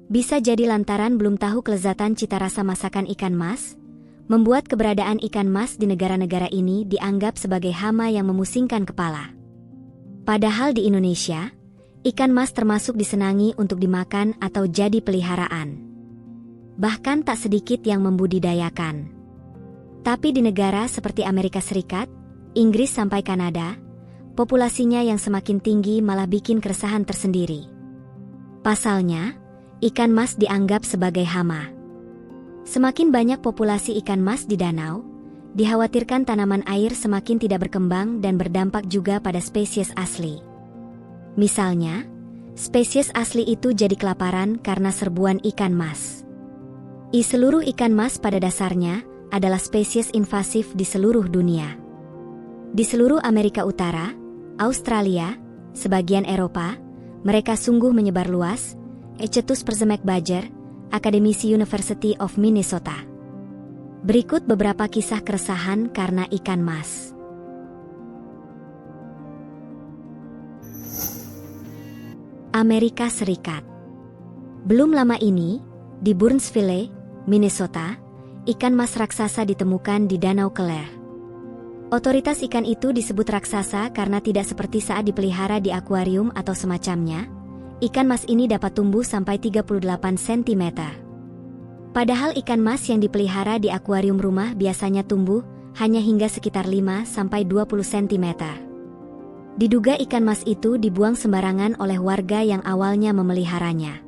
Bisa jadi lantaran belum tahu kelezatan cita rasa masakan ikan mas, membuat keberadaan ikan mas di negara-negara ini dianggap sebagai hama yang memusingkan kepala. Padahal di Indonesia, ikan mas termasuk disenangi untuk dimakan atau jadi peliharaan. Bahkan tak sedikit yang membudidayakan. Tapi di negara seperti Amerika Serikat, Inggris sampai Kanada, populasinya yang semakin tinggi malah bikin keresahan tersendiri. Pasalnya, ikan mas dianggap sebagai hama. Semakin banyak populasi ikan mas di danau, dikhawatirkan tanaman air semakin tidak berkembang dan berdampak juga pada spesies asli. Misalnya, spesies asli itu jadi kelaparan karena serbuan ikan mas. Seluruh ikan mas pada dasarnya adalah spesies invasif di seluruh dunia. Di seluruh Amerika Utara, Australia, sebagian Eropa, mereka sungguh menyebar luas. Cetus Perzemek Badger, akademisi University of Minnesota. Berikut beberapa kisah keresahan karena ikan mas. Amerika Serikat. Belum lama ini, di Burnsville, Minnesota, ikan mas raksasa ditemukan di Danau Clare. Otoritas ikan itu disebut raksasa karena tidak seperti saat dipelihara di akuarium atau semacamnya. Ikan mas ini dapat tumbuh sampai 38 cm. Padahal ikan mas yang dipelihara di akuarium rumah biasanya tumbuh hanya hingga sekitar 5-20 cm. Diduga ikan mas itu dibuang sembarangan oleh warga yang awalnya memeliharanya.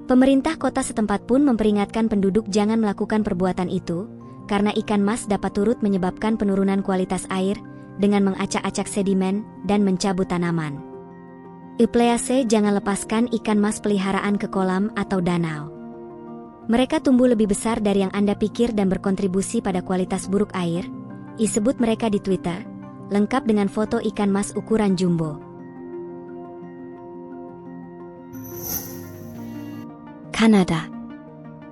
Pemerintah kota setempat pun memperingatkan penduduk jangan melakukan perbuatan itu, karena ikan mas dapat turut menyebabkan penurunan kualitas air dengan mengacak-acak sedimen dan mencabut tanaman. Please jangan lepaskan ikan mas peliharaan ke kolam atau danau. Mereka tumbuh lebih besar dari yang Anda pikir dan berkontribusi pada kualitas buruk air. Sebut mereka di Twitter, lengkap dengan foto ikan mas ukuran jumbo. Kanada.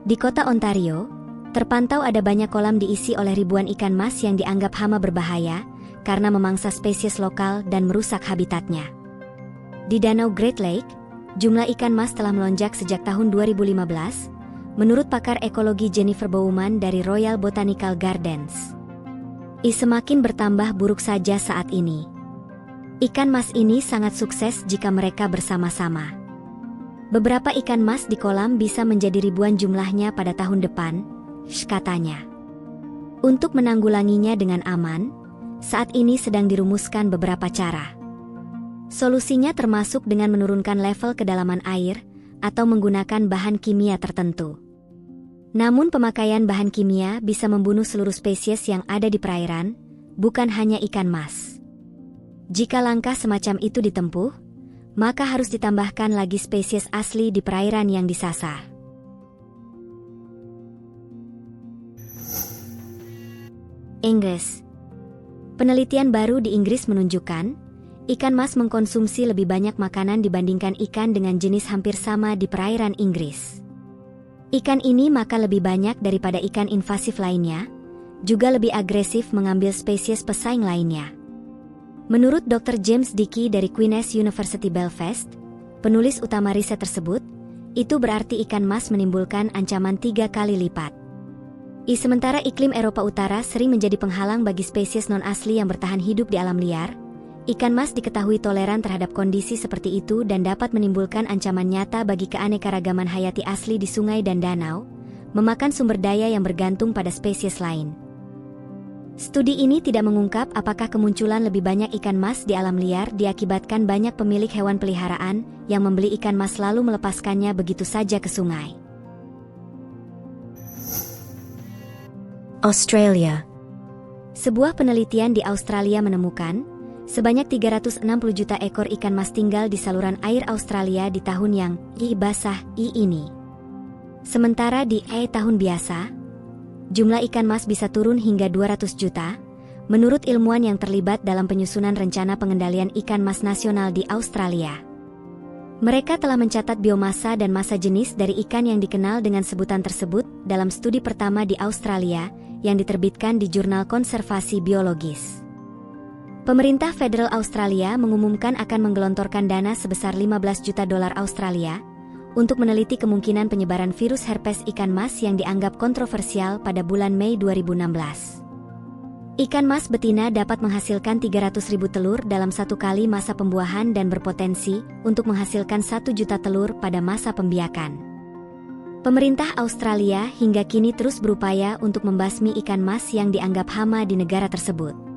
Di kota Ontario, terpantau ada banyak kolam diisi oleh ribuan ikan mas yang dianggap hama berbahaya karena memangsa spesies lokal dan merusak habitatnya. Di Danau Great Lake, jumlah ikan mas telah melonjak sejak tahun 2015, menurut pakar ekologi Jennifer Bowman dari Royal Botanical Gardens. Semakin bertambah buruk saja saat ini. Ikan mas ini sangat sukses jika mereka bersama-sama. Beberapa ikan mas di kolam bisa menjadi ribuan jumlahnya pada tahun depan, katanya. Untuk menanggulanginya dengan aman, saat ini sedang dirumuskan beberapa cara. Solusinya termasuk dengan menurunkan level kedalaman air atau menggunakan bahan kimia tertentu. Namun pemakaian bahan kimia bisa membunuh seluruh spesies yang ada di perairan, bukan hanya ikan mas. Jika langkah semacam itu ditempuh, maka harus ditambahkan lagi spesies asli di perairan yang disasar. Inggris. Penelitian baru di Inggris menunjukkan ikan mas mengkonsumsi lebih banyak makanan dibandingkan ikan dengan jenis hampir sama di perairan Inggris. Ikan ini makan lebih banyak daripada ikan invasif lainnya, juga lebih agresif mengambil spesies pesaing lainnya. Menurut Dr. James Dickey dari Queen's University Belfast, penulis utama riset tersebut, itu berarti ikan mas menimbulkan ancaman 3 kali lipat. Sementara iklim Eropa Utara sering menjadi penghalang bagi spesies non-asli yang bertahan hidup di alam liar, ikan mas diketahui toleran terhadap kondisi seperti itu dan dapat menimbulkan ancaman nyata bagi keanekaragaman hayati asli di sungai dan danau, memakan sumber daya yang bergantung pada spesies lain. Studi ini tidak mengungkap apakah kemunculan lebih banyak ikan mas di alam liar diakibatkan banyak pemilik hewan peliharaan yang membeli ikan mas lalu melepaskannya begitu saja ke sungai. Australia. Sebuah penelitian di Australia menemukan sebanyak 360 juta ekor ikan mas tinggal di saluran air Australia di tahun yang basah ini. Sementara di tahun biasa, jumlah ikan mas bisa turun hingga 200 juta, menurut ilmuwan yang terlibat dalam penyusunan rencana pengendalian ikan mas nasional di Australia. Mereka telah mencatat biomasa dan massa jenis dari ikan yang dikenal dengan sebutan tersebut dalam studi pertama di Australia yang diterbitkan di Jurnal Konservasi Biologis. Pemerintah federal Australia mengumumkan akan menggelontorkan dana sebesar $15 juta Australia untuk meneliti kemungkinan penyebaran virus herpes ikan mas yang dianggap kontroversial pada bulan Mei 2016. Ikan mas betina dapat menghasilkan 300.000 telur dalam satu kali masa pembuahan dan berpotensi untuk menghasilkan 1 juta telur pada masa pembiakan. Pemerintah Australia hingga kini terus berupaya untuk membasmi ikan mas yang dianggap hama di negara tersebut.